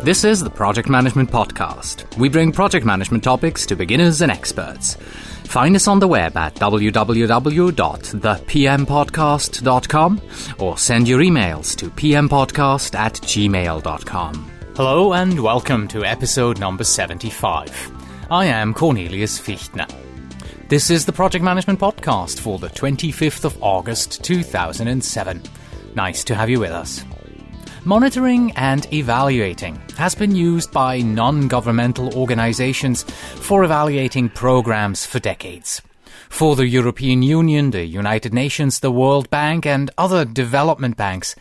This is the Project Management Podcast. We bring project management topics to beginners and experts. Find us on the web at www.thepmpodcast.com or send your emails to pmpodcast@gmail.com. Hello and welcome to episode number 75. I am Cornelius Fichtner. This is the Project Management Podcast for the 25th of August 2007. Nice to have you with us. Monitoring and evaluating has been used by non-governmental organizations for evaluating programs for decades. For the European Union, the United Nations, the World Bank, and other development banks,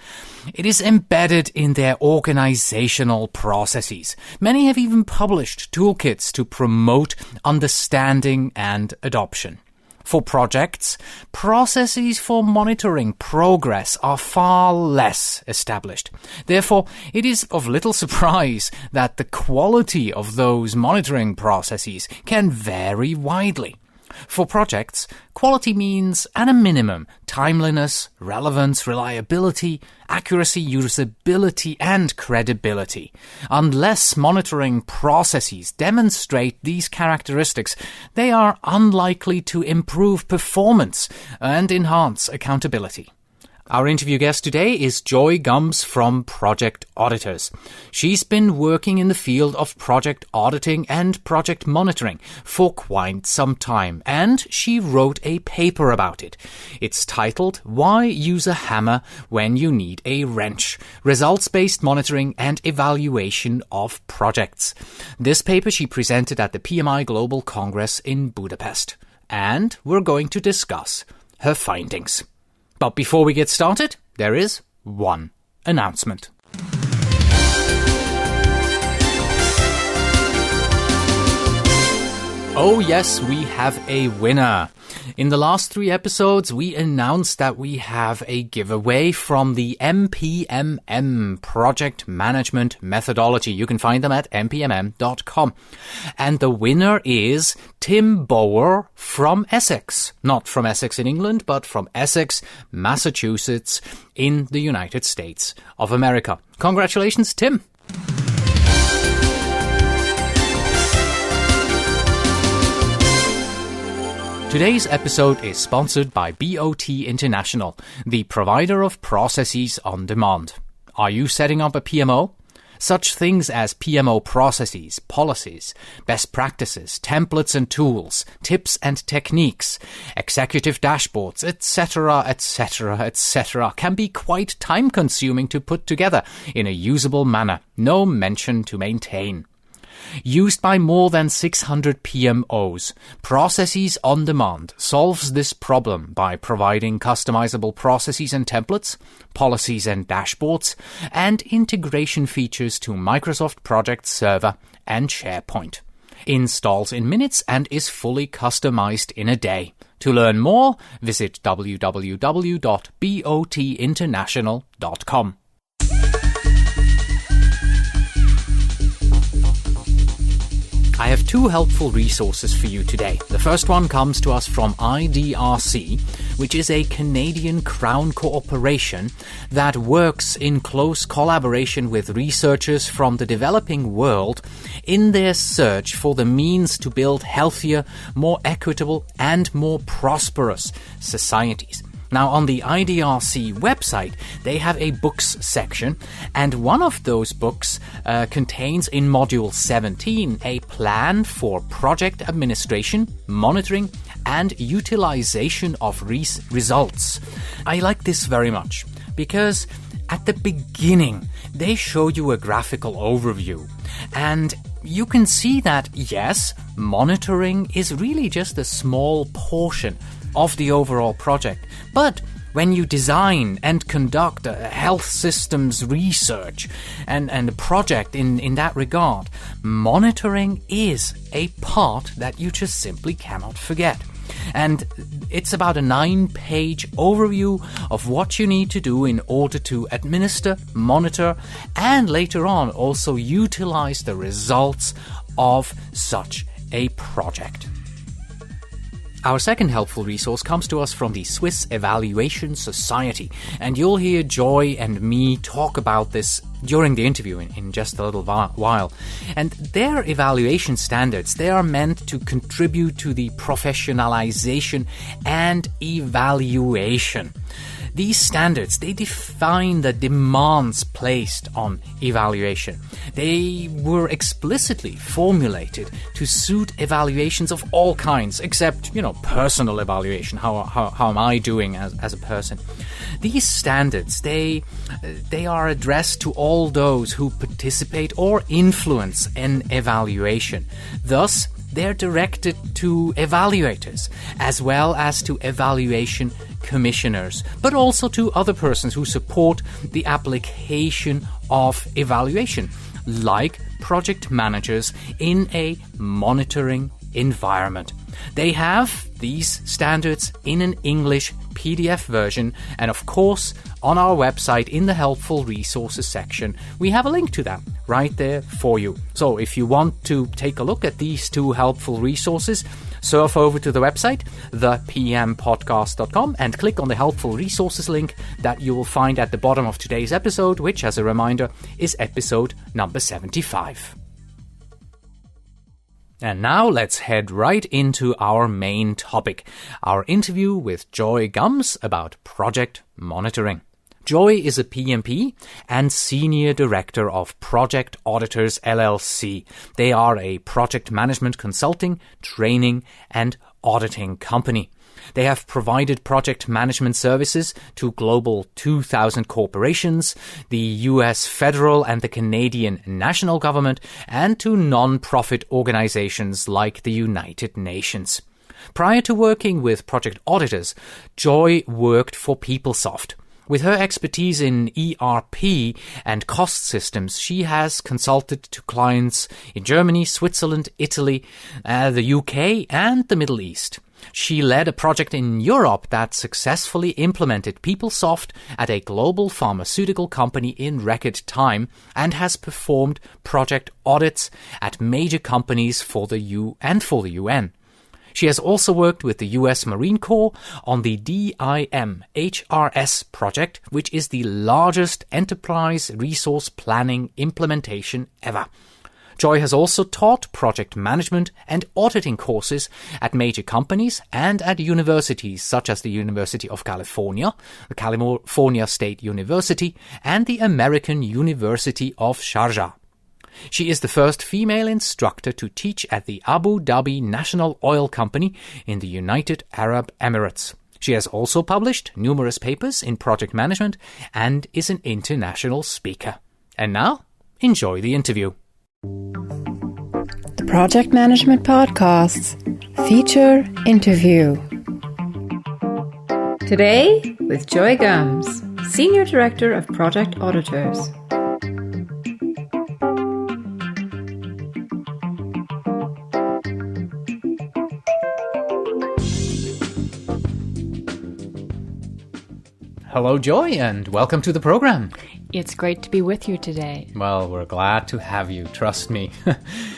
it is embedded in their organizational processes. Many have even published toolkits to promote understanding and adoption. For projects, processes for monitoring progress are far less established. Therefore, it is of little surprise that the quality of those monitoring processes can vary widely. For projects, quality means, at a minimum, timeliness, relevance, reliability, accuracy, usability, and credibility. Unless monitoring processes demonstrate these characteristics, they are unlikely to improve performance and enhance accountability. Our interview guest today is Joy Gumbs from Project Auditors. She's been working in the field of project auditing and project monitoring for quite some time, and she wrote a paper about it. It's titled Why Use a Hammer When You Need a Wrench? Results-Based Monitoring and Evaluation of Projects. This paper she presented at the PMI Global Congress in Budapest. And we're going to discuss her findings. But before we get started, there is one announcement. Oh yes, we have a winner. In the last 3 episodes, we announced that we have a giveaway from the MPMM Project Management Methodology. You can find them at mpmm.com. And the winner is Tim Bower from Essex. Not from Essex in England, but from Essex, Massachusetts, in the United States of America. Congratulations, Tim. Today's episode is sponsored by BOT International, the provider of processes on demand. Are you setting up a PMO? Such things as PMO processes, policies, best practices, templates and tools, tips and techniques, executive dashboards, etc., etc., etc. can be quite time-consuming to put together in a usable manner. No mention to maintain. Used by more than 600 PMOs, Processes on Demand solves this problem by providing customizable processes and templates, policies and dashboards, and integration features to Microsoft Project Server and SharePoint. Installs in minutes and is fully customized in a day. To learn more, visit www.botinternational.com. I have 2 helpful resources for you today. The first one comes to us from IDRC, which is a Canadian Crown corporation that works in close collaboration with researchers from the developing world in their search for the means to build healthier, more equitable, and more prosperous societies. Now, on the IDRC website, they have a books section, and one of those books contains in Module 17 a plan for project administration, monitoring, and utilization of results. I like this very much because at the beginning, they show you a graphical overview, and you can see that, yes, monitoring is really just a small portion of the overall project. But when you design and conduct a health systems research and a project in that regard, monitoring is a part that you just simply cannot forget. And it's about a 9-page overview of what you need to do in order to administer, monitor, and later on also utilize the results of such a project. Our second helpful resource comes to us from the Swiss Evaluation Society, and you'll hear Joy and me talk about this during the interview in just a little while. And their evaluation standards, they are meant to contribute to the professionalization and evaluation. These standards, they define the demands placed on evaluation. They were explicitly formulated to suit evaluations of all kinds, except, personal evaluation. How am I doing as a person? These standards, they are addressed to all those who participate or influence an evaluation. Thus, they're directed to evaluators as well as to evaluation commissioners, but also to other persons who support the application of evaluation, like project managers in a monitoring environment. They have these standards in an English PDF version, and of course, on our website in the helpful resources section, we have a link to that right there for you. So if you want to take a look at these two helpful resources, surf over to the website, thepmpodcast.com, and click on the helpful resources link that you will find at the bottom of today's episode, which, as a reminder, is episode number 75. And now let's head right into our main topic, our interview with Joy Gums about project monitoring. Joy is a PMP and Senior Director of Project Auditors LLC. They are a project management consulting, training, and auditing company. They have provided project management services to Global 2000 corporations, the US federal and the Canadian national government, and to non-profit organizations like the United Nations. Prior to working with project auditors, Joy worked for PeopleSoft. With her expertise in ERP and cost systems, she has consulted to clients in Germany, Switzerland, Italy, the UK, and the Middle East. She led a project in Europe that successfully implemented PeopleSoft at a global pharmaceutical company in record time and has performed project audits at major companies for the UN. She has also worked with the US Marine Corps on the DIM HRS project, which is the largest enterprise resource planning implementation ever. Joy has also taught project management and auditing courses at major companies and at universities such as the University of California, the California State University, and the American University of Sharjah. She is the first female instructor to teach at the Abu Dhabi National Oil Company in the United Arab Emirates. She has also published numerous papers in project management and is an international speaker. And now, enjoy the interview. The Project Management Podcasts feature interview. Today with Joy Gums, Senior Director of Project Auditors. Hello, Joy, and welcome to the program. It's great to be with you today. Well, we're glad to have you, trust me.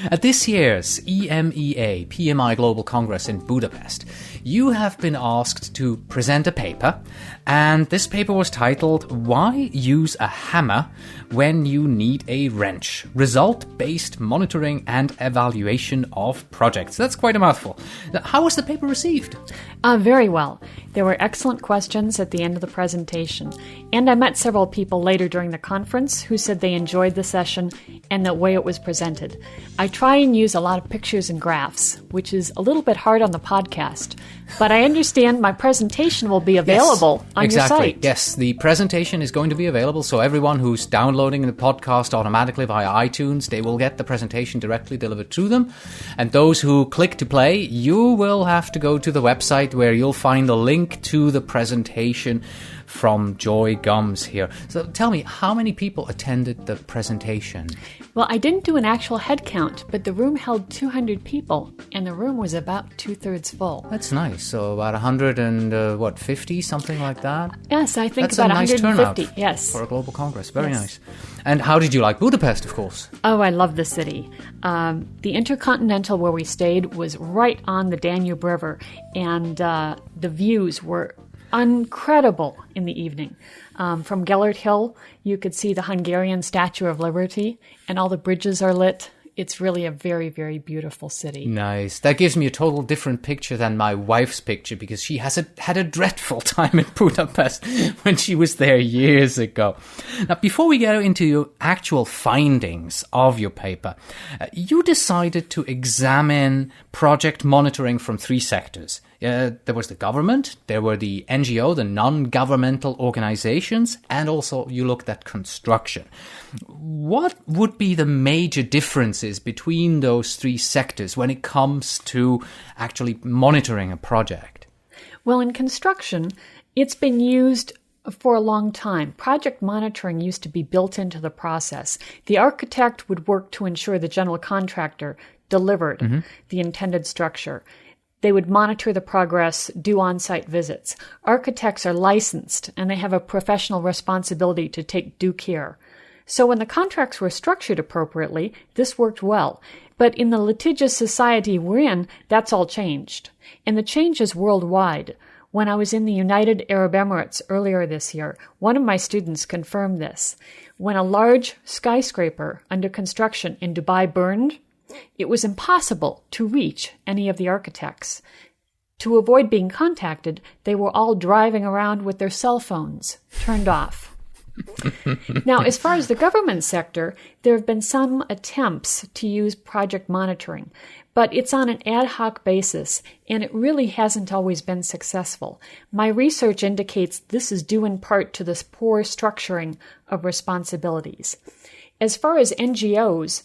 At this year's EMEA PMI Global Congress in Budapest, you have been asked to present a paper, and this paper was titled, Why Use a Hammer When You Need a Wrench? Result-Based Monitoring and Evaluation of Projects. That's quite a mouthful. How was the paper received? Very well. There were excellent questions at the end of the presentation, and I met several people later during the conference who said they enjoyed the session and the way it was presented. I try and use a lot of pictures and graphs, which is a little bit hard on the podcast, but I understand my presentation will be available on your site. Yes, the presentation is going to be available, so everyone who's downloading the podcast automatically via iTunes, they will get the presentation directly delivered to them. And those who click to play, you will have to go to the website where you'll find the link to the presentation from Joy Gums here. So tell me, how many people attended the presentation? Well, I didn't do an actual head count, but the room held 200 people, and the room was about 2/3 full. That's nice. So about 150, something like that? Yes, I think That's about a nice 150. turnout Yes. for a global congress. Very Yes. nice. And how did you like Budapest, of course? Oh, I love the city. The Intercontinental where we stayed was right on the Danube River, and the views were incredible in the evening. From Gellert Hill, you could see the Hungarian Statue of Liberty, and all the bridges are lit. It's really a very, very beautiful city. Nice. That gives me a total different picture than my wife's picture, because she had a dreadful time in Budapest when she was there years ago. Now, before we go into your actual findings of your paper, you decided to examine project monitoring from three sectors. There was the government, there were the NGO, the non-governmental organizations, and also you looked at construction. What would be the major differences between those three sectors when it comes to actually monitoring a project? Well, in construction, it's been used for a long time. Project monitoring used to be built into the process. The architect would work to ensure the general contractor delivered the intended structure. They would monitor the progress, do on-site visits. Architects are licensed, and they have a professional responsibility to take due care. So when the contracts were structured appropriately, this worked well. But in the litigious society we're in, that's all changed. And the change is worldwide. When I was in the United Arab Emirates earlier this year, one of my students confirmed this. When a large skyscraper under construction in Dubai burned, it was impossible to reach any of the architects. To avoid being contacted, they were all driving around with their cell phones turned off. Now, as far as the government sector, there have been some attempts to use project monitoring, but it's on an ad hoc basis, and it really hasn't always been successful. My research indicates this is due in part to this poor structuring of responsibilities. As far as NGOs,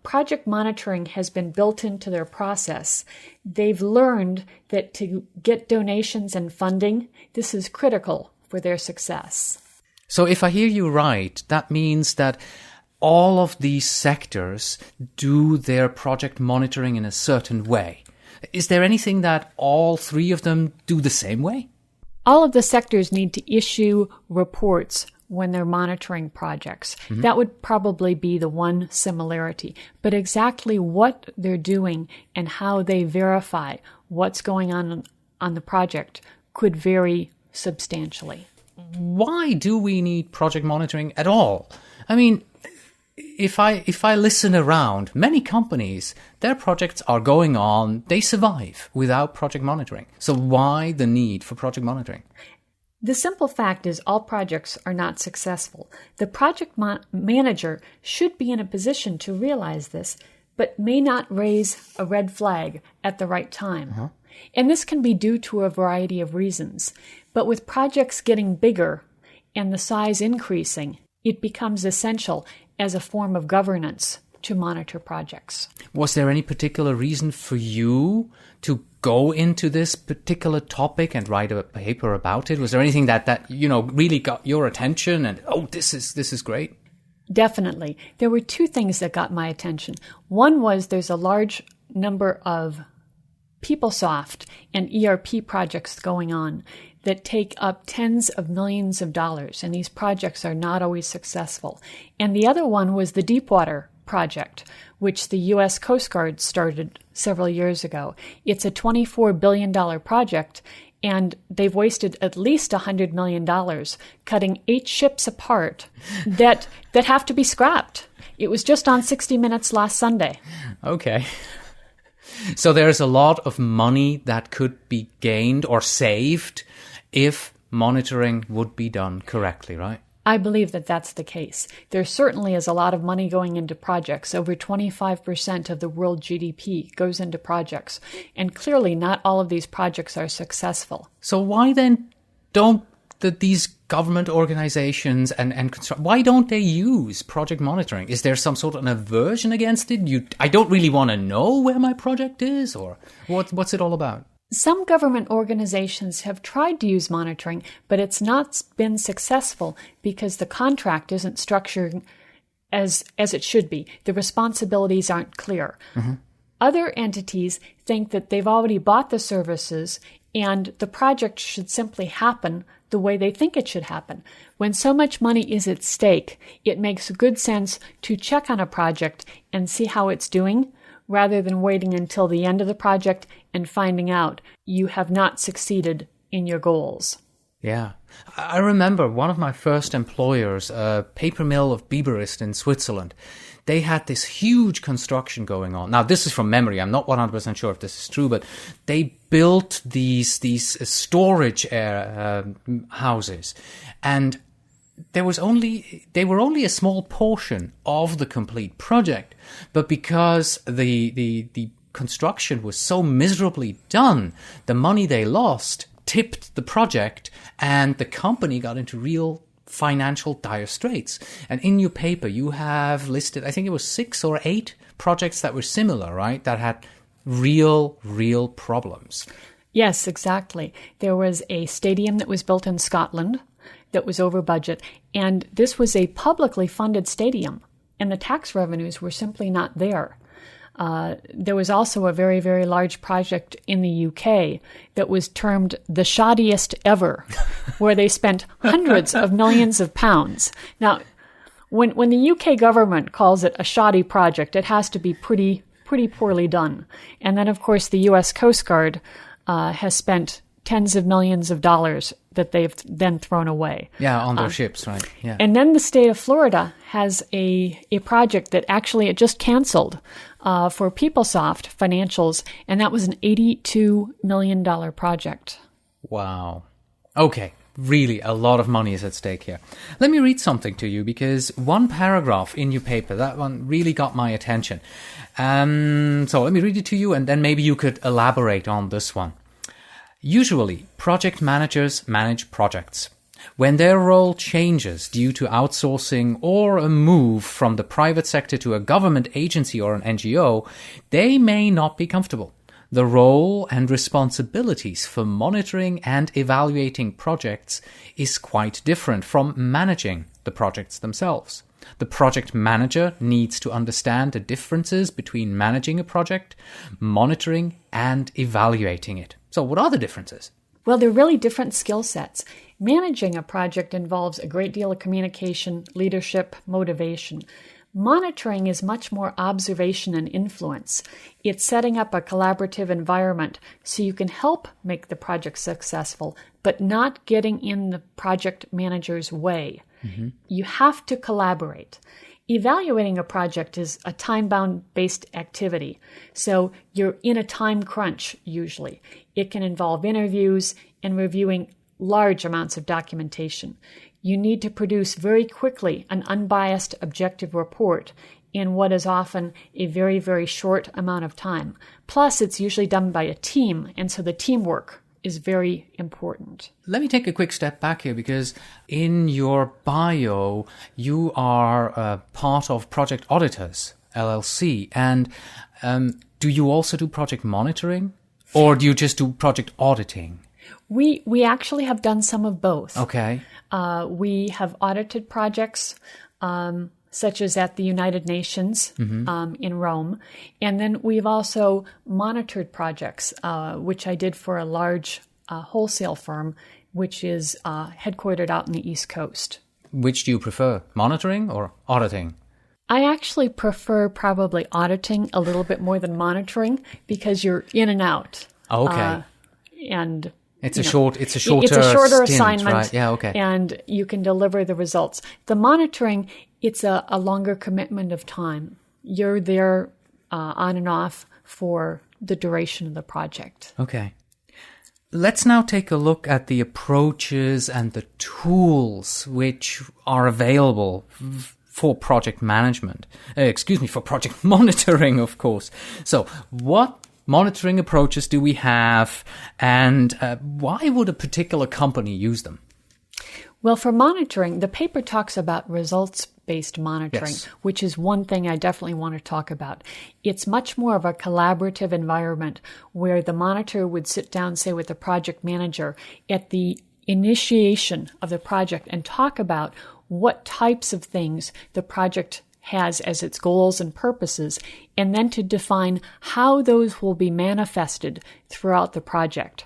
project monitoring has been built into their process. They've learned that to get donations and funding, this is critical for their success. So if I hear you right, that means that all of these sectors do their project monitoring in a certain way. Is there anything that all three of them do the same way? All of the sectors need to issue reports when they're monitoring projects. That would probably be the one similarity. But exactly what they're doing and how they verify what's going on the project could vary substantially. Why do we need project monitoring at all? I mean, if I listen around, many companies, their projects are going on, they survive without project monitoring. So why the need for project monitoring? The simple fact is all projects are not successful. The project manager should be in a position to realize this, but may not raise a red flag at the right time. And this can be due to a variety of reasons. But with projects getting bigger and the size increasing, it becomes essential as a form of governance to monitor projects. Was there any particular reason for you to go into this particular topic and write a paper about it? Was there anything that really got your attention and, oh, this is great? Definitely. There were two things that got my attention. One was there's a large number of PeopleSoft and ERP projects going on that take up tens of millions of dollars, and these projects are not always successful. And the other one was the Deepwater project, which the U.S. Coast Guard started several years ago. It's a $24 billion project, and they've wasted at least $100 million cutting 8 ships apart that have to be scrapped. It was just on 60 Minutes last Sunday. Okay. So there's a lot of money that could be gained or saved if monitoring would be done correctly, right? I believe that that's the case. There certainly is a lot of money going into projects. Over 25% of the world GDP goes into projects. And clearly not all of these projects are successful. So why then don't these government organizations why don't they use project monitoring? Is there some sort of an aversion against it? I don't really want to know where my project is, or what's it all about? Some government organizations have tried to use monitoring, but it's not been successful because the contract isn't structured as it should be. The responsibilities aren't clear. Other entities think that they've already bought the services and the project should simply happen the way they think it should happen. When so much money is at stake, it makes good sense to check on a project and see how it's doing, rather than waiting until the end of the project and finding out you have not succeeded in your goals. Yeah. I remember one of my first employers, a paper mill of Biberist in Switzerland. They had this huge construction going on. Now, this is from memory. I'm not 100% sure if this is true, but they built these storage houses, and they were only a small portion of the complete project. But because the construction was so miserably done, the money they lost tipped the project, and the company got into real financial dire straits. And in your paper, you have listed, I think it was 6 or 8 projects that were similar, right? That had real problems. Yes, exactly. There was a stadium that was built in Scotland that was over budget, and this was a publicly funded stadium, and the tax revenues were simply not there. There was also a very, very large project in the UK that was termed the shoddiest ever, where they spent hundreds of millions of pounds. Now, when the UK government calls it a shoddy project, it has to be pretty poorly done. And then, of course, the US Coast Guard has spent tens of millions of dollars that they've then thrown away. Yeah, on their ships, right? Yeah. And then the state of Florida has a project that actually it just canceled for PeopleSoft Financials, and that was an $82 million project. Wow. Okay. Really, a lot of money is at stake here. Let me read something to you, because one paragraph in your paper, that one really got my attention. So let me read it to you, and then maybe you could elaborate on this one. Usually, project managers manage projects. When their role changes due to outsourcing or a move from the private sector to a government agency or an NGO, they may not be comfortable. The role and responsibilities for monitoring and evaluating projects is quite different from managing the projects themselves. The project manager needs to understand the differences between managing a project, monitoring, and evaluating it. So what are the differences? Well, they're really different skill sets. Managing a project involves a great deal of communication, leadership, motivation. Monitoring is much more observation and influence. It's setting up a collaborative environment so you can help make the project successful, but not getting in the project manager's way. Mm-hmm. You have to collaborate. Evaluating a project is a time-bound based activity, so you're in a time crunch usually. It can involve interviews and reviewing large amounts of documentation. You need to produce very quickly an unbiased, objective report in what is often a very, very short amount of time. Plus, it's usually done by a team, and so the teamwork is very important. Let me take a quick step back here, because in your bio, you are part of Project Auditors, LLC. And do you also do project monitoring, or do you just do project auditing? We actually have done some of both. Okay. We have audited projects, such as at the United Nations in Rome. And then we've also monitored projects, which I did for a large wholesale firm, which is headquartered out in the East Coast. Which do you prefer, monitoring or auditing? I actually prefer probably auditing a little bit more than monitoring, because you're in and out. Okay. And it's a shorter stint, assignment, right? Yeah, okay. And you can deliver the results. The monitoring, it's a longer commitment of time. You're there on and off for the duration of the project. Okay. Let's now take a look at the approaches and the tools which are available for project management. For project monitoring, of course. So, what monitoring approaches do we have, and why would a particular company use them? Well, for monitoring, the paper talks about results-based monitoring, yes, which is one thing I definitely want to talk about. It's much more of a collaborative environment where the monitor would sit down, say, with the project manager at the initiation of the project and talk about what types of things the project has as its goals and purposes, and then to define how those will be manifested throughout the project.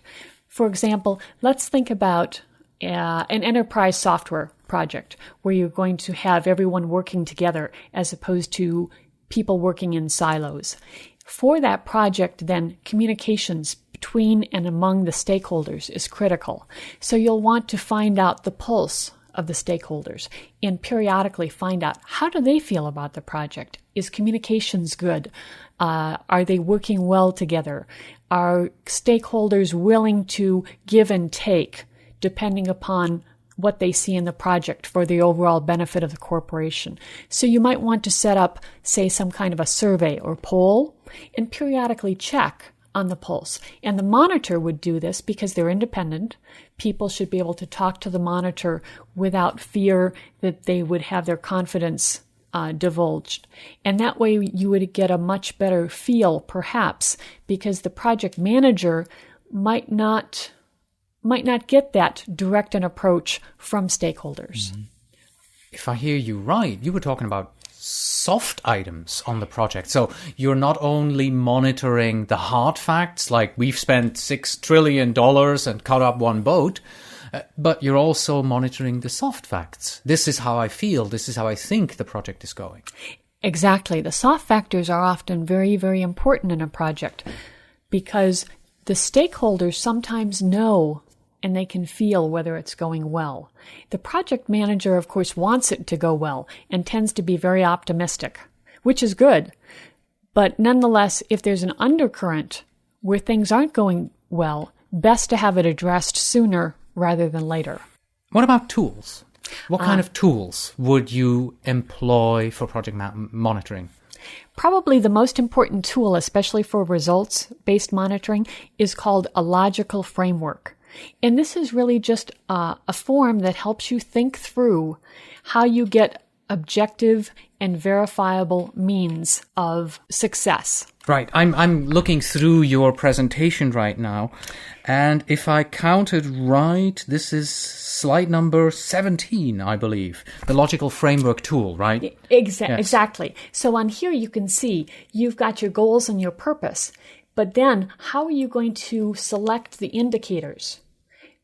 For example, let's think about an enterprise software project where you're going to have everyone working together as opposed to people working in silos. For that project, then, communications between and among the stakeholders is critical. So you'll want to find out the pulse of the stakeholders and periodically find out, how do they feel about the project? Is communications good? Are they working well together? Are stakeholders willing to give and take depending upon what they see in the project for the overall benefit of the corporation? So you might want to set up, say, some kind of a survey or poll and periodically check on the pulse. And the monitor would do this because they're independent. People should be able to talk to the monitor without fear that they would have their confidence divulged. And that way you would get a much better feel, perhaps, because the project manager might not get that direct an approach from stakeholders. Mm-hmm. If I hear you right, you were talking about soft items on the project. So you're not only monitoring the hard facts, like we've spent $6 trillion and cut up one boat, but you're also monitoring the soft facts. This is how I feel. This is how I think the project is going. Exactly. The soft factors are often very, very important in a project because the stakeholders sometimes know and they can feel whether it's going well. The project manager, of course, wants it to go well and tends to be very optimistic, which is good. But nonetheless, if there's an undercurrent where things aren't going well, best to have it addressed sooner rather than later. What about tools? What kind of tools would you employ for project monitoring? Probably the most important tool, especially for results-based monitoring, is called a logical framework. And this is really just a form that helps you think through how you get objective and verifiable means of success. Right. I'm looking through your presentation right now, and if I counted right, this is slide number 17, I believe. The logical framework tool, right? Yes. Exactly. So on here you can see you've got your goals and your purpose. But then, how are you going to select the indicators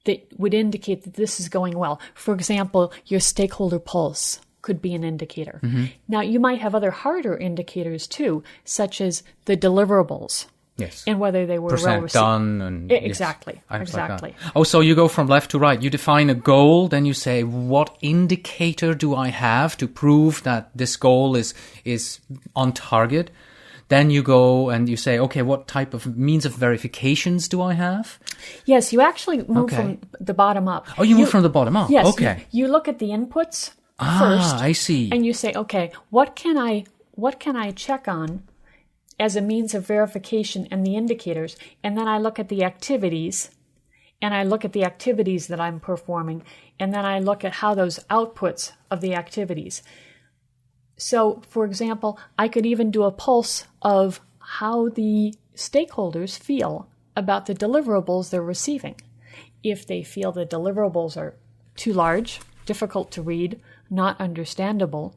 that would indicate that this is going well? For example, your stakeholder pulse could be an indicator. Mm-hmm. Now, you might have other harder indicators too, such as the deliverables. Yes. And whether they were well received. Done. And exactly. Yes, exactly. Like oh, so you go from left to right. You define a goal, then you say, what indicator do I have to prove that this goal is on target? Then you go and you say, okay, what type of means of verifications do I have? Yes, you actually move from the bottom up. Oh, you move from the bottom up? Yes. Okay. You look at the inputs first. I see. And you say, okay, what can I check on as a means of verification and the indicators? And then I look at the activities, and I look at the activities that I'm performing, and then I look at how those outputs of the activities. So, for example, I could even do a pulse of how the stakeholders feel about the deliverables they're receiving. If they feel the deliverables are too large, difficult to read, not understandable,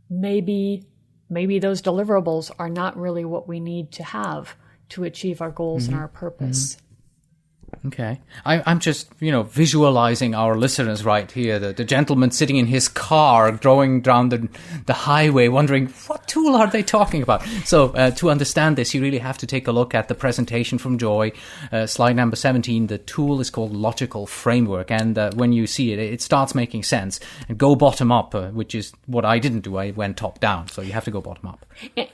maybe those deliverables are not really what we need to have to achieve our goals and our purpose. Mm-hmm. Okay. I'm just, visualizing our listeners right here, the gentleman sitting in his car, going down the highway, wondering, what tool are they talking about? So to understand this, you really have to take a look at the presentation from Joy, slide number 17. The tool is called Logical Framework. And when you see it, it starts making sense. And go bottom up, which is what I didn't do. I went top down. So you have to go bottom up.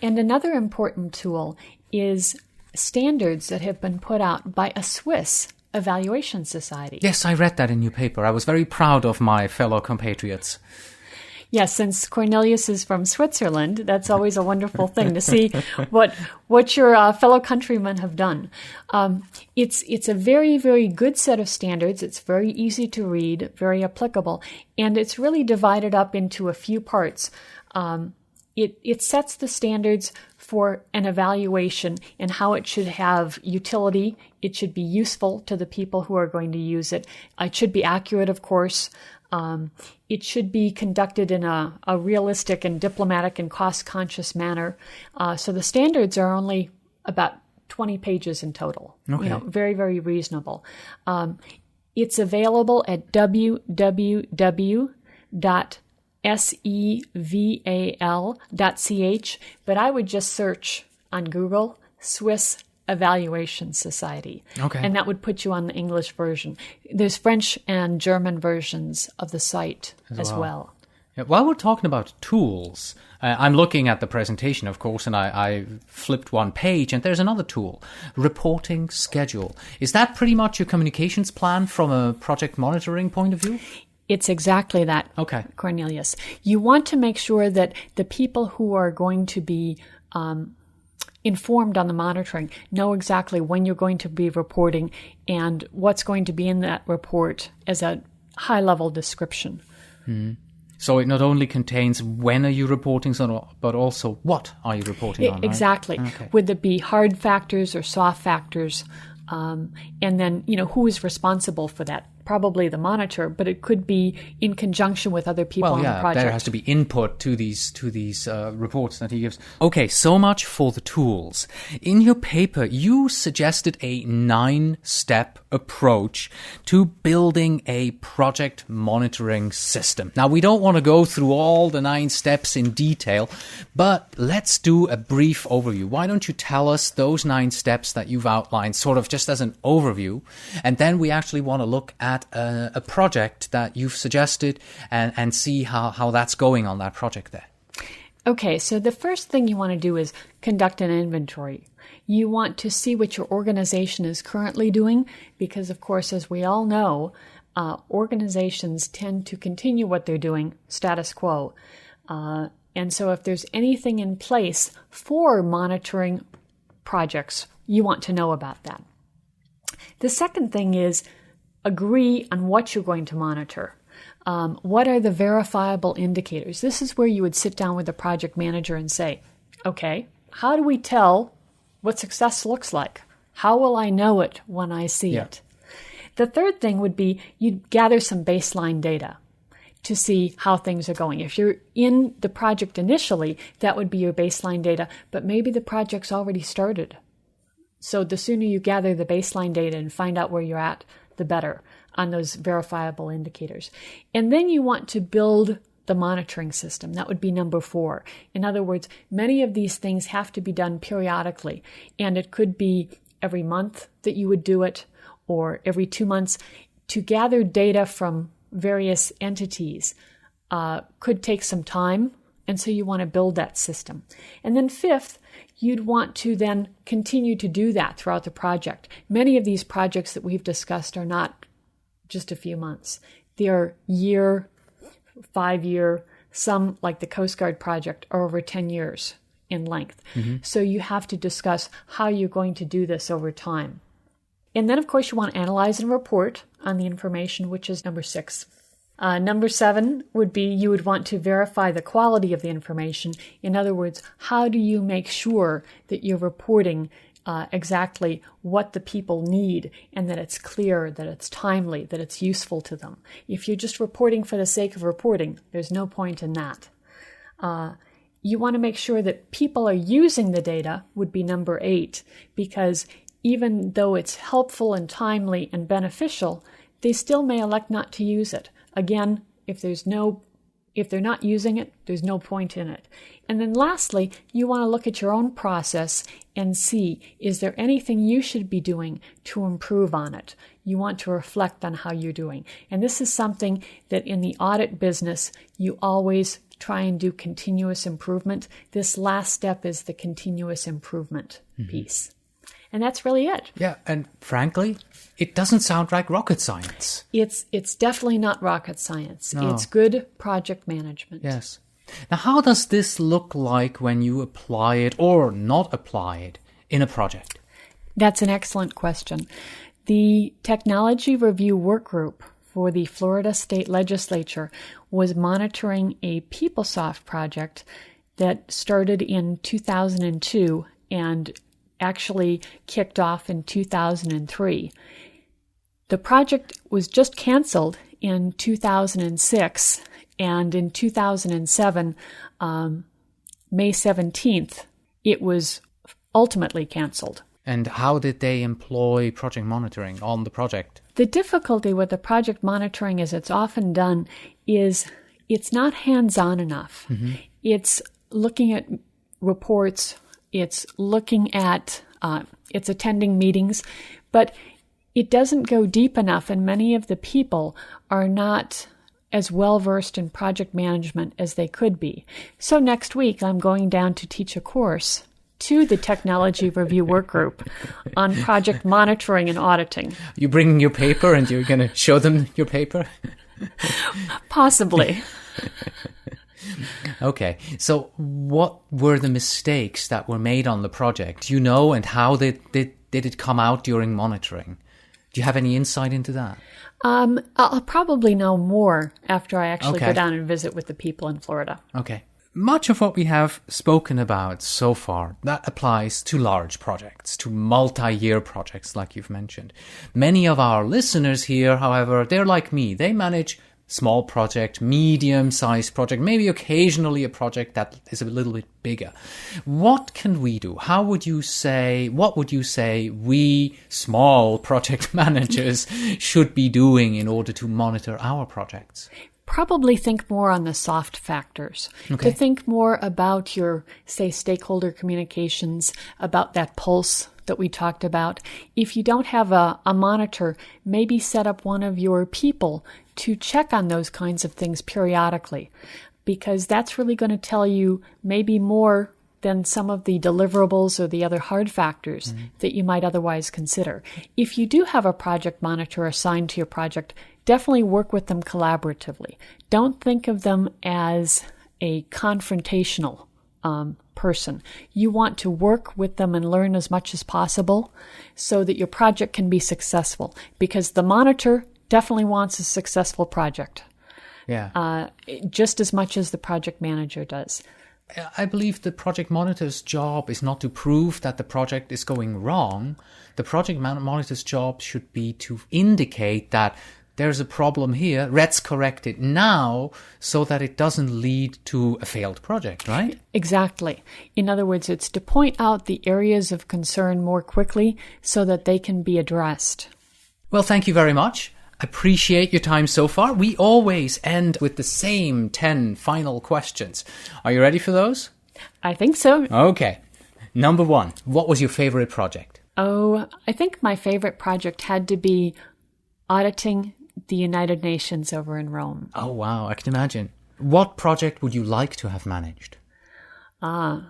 And another important tool is standards that have been put out by a Swiss evaluation society. Yes, I read that in your paper. I was very proud of my fellow compatriots. Yes, since Cornelius is from Switzerland, that's always a wonderful thing to see what your fellow countrymen have done. It's a very, very good set of standards. It's very easy to read, very applicable, and it's really divided up into a few parts. It sets the standards for an evaluation and how it should have utility. It should be useful to the people who are going to use it. It should be accurate, of course. It should be conducted in a realistic and diplomatic and cost-conscious manner. So the standards are only about 20 pages in total. Okay. Very, very reasonable. It's available at www.seval.ch, but I would just search on Google Swiss Evaluation Society. Okay. And that would put you on the English version. There's French and German versions of the site as well. Yeah, while we're talking about tools, I'm looking at the presentation, of course, and I flipped one page, and there's another tool, reporting schedule. Is that pretty much your communications plan from a project monitoring point of view? It's exactly that, Okay. Cornelius. You want to make sure that the people who are going to be informed on the monitoring know exactly when you're going to be reporting and what's going to be in that report as a high-level description. Mm-hmm. So it not only contains when are you reporting, but also what are you reporting on, right? Exactly. Okay. Would there be hard factors or soft factors? And then, who is responsible for that? Probably the monitor, but it could be in conjunction with other people on the project. There has to be input to these reports that he gives. Okay, so much for the tools. In your paper, you suggested a 9-step approach to building a project monitoring system. Now, we don't want to go through all the 9 steps in detail, but let's do a brief overview. Why don't you tell us those 9 steps that you've outlined, sort of just as an overview, and then we actually want to look at a project that you've suggested and see how that's going on that project there. Okay, so the first thing you want to do is conduct an inventory. You want to see what your organization is currently doing because, of course, as we all know, organizations tend to continue what they're doing, status quo. And so if there's anything in place for monitoring projects, you want to know about that. The second thing is agree on what you're going to monitor. What are the verifiable indicators? This is where you would sit down with the project manager and say, okay, how do we tell what success looks like? How will I know it when I see it? The third thing would be you'd gather some baseline data to see how things are going. If you're in the project initially, that would be your baseline data, but maybe the project's already started. So the sooner you gather the baseline data and find out where you're at, the better on those verifiable indicators. And then you want to build the monitoring system. That would be number 4. In other words, many of these things have to be done periodically, and it could be every month that you would do it or every 2 months. To gather data from various entities could take some time, and so you want to build that system. And then 5th, you'd want to then continue to do that throughout the project. Many of these projects that we've discussed are not just a few months. They're year, 5-year, some like the Coast Guard project are over 10 years in length. Mm-hmm. So you have to discuss how you're going to do this over time. And then, of course, you want to analyze and report on the information, which is number 6. Number 7 would be you would want to verify the quality of the information. In other words, how do you make sure that you're reporting exactly what the people need and that it's clear, that it's timely, that it's useful to them? If you're just reporting for the sake of reporting, there's no point in that. You want to make sure that people are using the data would be number 8, because even though it's helpful and timely and beneficial, they still may elect not to use it. Again, if they're not using it, there's no point in it. And then lastly, you want to look at your own process and see, is there anything you should be doing to improve on it? You want to reflect on how you're doing. And this is something that in the audit business, you always try and do continuous improvement. This last step is the continuous improvement piece. And that's really it. Yeah, and frankly, it doesn't sound like rocket science. It's definitely not rocket science. No. It's good project management. Yes. Now, how does this look like when you apply it or not apply it in a project? That's an excellent question. The Technology Review Workgroup for the Florida State Legislature was monitoring a PeopleSoft project that started in 2002 and actually kicked off in 2003. The project was just canceled in 2006, and in 2007, May 17th, it was ultimately canceled. And how did they employ project monitoring on the project? The difficulty with the project monitoring, as it's often done, is it's not hands-on enough. Mm-hmm. It's looking at reports. It's looking at It's attending meetings, but it doesn't go deep enough, and many of the people are not as well versed in project management as they could be. So next week, I'm going down to teach a course to the Technology Review Work Group on project monitoring and auditing. You bringing your paper and you're going to show them your paper? Possibly. Okay, so what were the mistakes that were made on the project? Do you know, and how did it come out during monitoring? Do you have any insight into that? I'll probably know more after I actually Okay. go down and visit with the people in Florida. Okay. Much of what we have spoken about so far, that applies to large projects, to multi-year projects like you've mentioned. Many of our listeners here, however, they're like me. They manage small project, medium-sized project, maybe occasionally a project that is a little bit bigger. What can we do? What would you say we small project managers should be doing in order to monitor our projects? Probably think more on the soft factors. Okay. To think more about your, say, stakeholder communications, about that pulse that we talked about. If you don't have a monitor, maybe set up one of your people to check on those kinds of things periodically, because that's really going to tell you maybe more than some of the deliverables or the other hard factors that you might otherwise consider. If you do have a project monitor assigned to your project, definitely work with them collaboratively. Don't think of them as a confrontational person. You want to work with them and learn as much as possible so that your project can be successful, because the monitor definitely wants a successful project, just as much as the project manager does. I believe the project monitor's job is not to prove that the project is going wrong. The project monitor's job should be to indicate that there's a problem here, let's correct it now so that it doesn't lead to a failed project, right? Exactly. In other words, it's to point out the areas of concern more quickly so that they can be addressed. Well, thank you very much. Appreciate your time so far. We always end with the same 10 final questions. Are you ready for those? I think so. Okay. Number 1, what was your favorite project? Oh, I think my favorite project had to be auditing the United Nations over in Rome. Oh, wow, I can imagine. What project would you like to have managed? I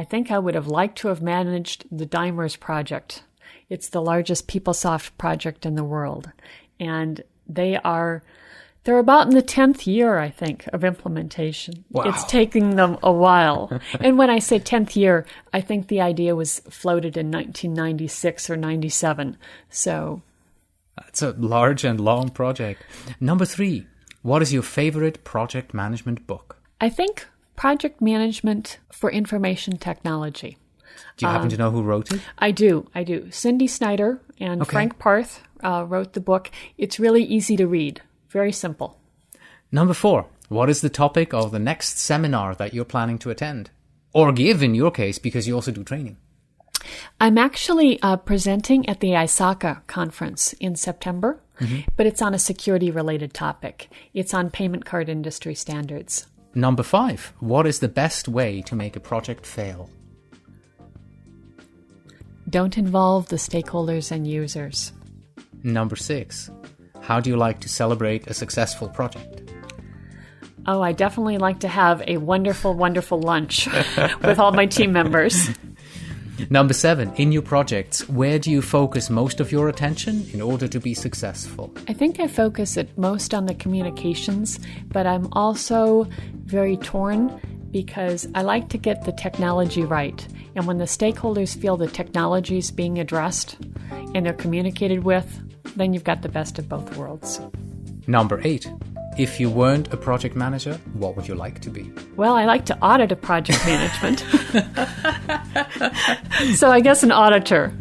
think I would have liked to have managed the Dimers project. It's the largest PeopleSoft project in the world. And they're about in the 10th year, I think, of implementation. Wow. It's taking them a while. And when I say 10th year, I think the idea was floated in 1996 or 97. So That's a large and long project. Number 3, what is your favorite project management book? I think Project Management for Information Technology. Do you happen to know who wrote it? I do. Cindy Snyder and Frank Parth wrote the book. It's really easy to read. Very simple. Number 4, what is the topic of the next seminar that you're planning to attend? Or give, in your case, because you also do training. I'm actually presenting at the ISACA conference in September, but it's on a security-related topic. It's on payment card industry standards. Number 5, what is the best way to make a project fail? Don't involve the stakeholders and users. Number 6, how do you like to celebrate a successful project? Oh, I definitely like to have a wonderful, wonderful lunch with all my team members. Number 7, in your projects, where do you focus most of your attention in order to be successful? I think I focus it most on the communications, but I'm also very torn because I like to get the technology right. And when the stakeholders feel the technology is being addressed and they're communicated with, then you've got the best of both worlds. Number 8, if you weren't a project manager, what would you like to be? Well, I like to audit a project management. So I guess an auditor.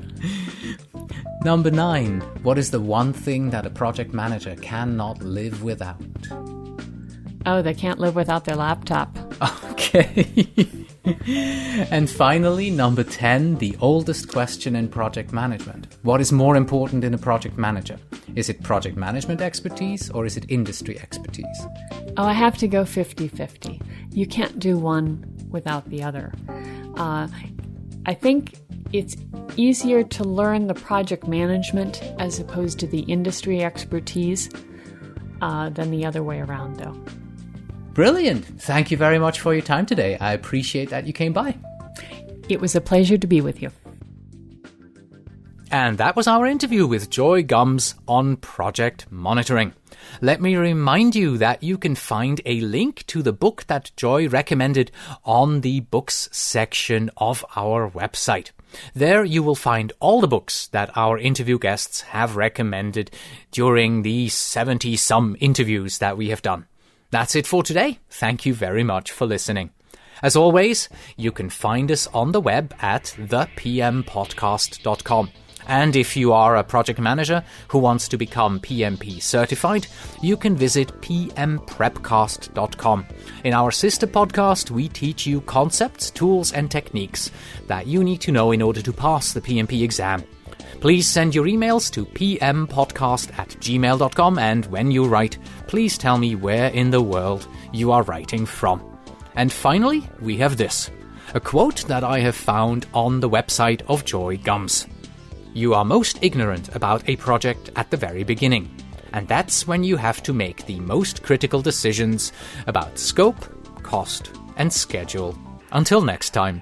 Number 9, what is the one thing that a project manager cannot live without? Oh, they can't live without their laptop. Okay. And finally, number 10, the oldest question in project management. What is more important in a project manager? Is it project management expertise or is it industry expertise? Oh, I have to go 50-50. You can't do one without the other. I think it's easier to learn the project management as opposed to the industry expertise than the other way around, though. Brilliant. Thank you very much for your time today. I appreciate that you came by. It was a pleasure to be with you. And that was our interview with Joy Gumbs on project monitoring. Let me remind you that you can find a link to the book that Joy recommended on the books section of our website. There you will find all the books that our interview guests have recommended during the 70-some interviews that we have done. That's it for today. Thank you very much for listening. As always, you can find us on the web at thepmpodcast.com. And if you are a project manager who wants to become PMP certified, you can visit pmprepcast.com. In our sister podcast, we teach you concepts, tools, and techniques that you need to know in order to pass the PMP exam. Please send your emails to pmpodcast@gmail.com, and when you write, please tell me where in the world you are writing from. And finally, we have this, a quote that I have found on the website of Joy Gumbs. You are most ignorant about a project at the very beginning, and that's when you have to make the most critical decisions about scope, cost, and schedule. Until next time.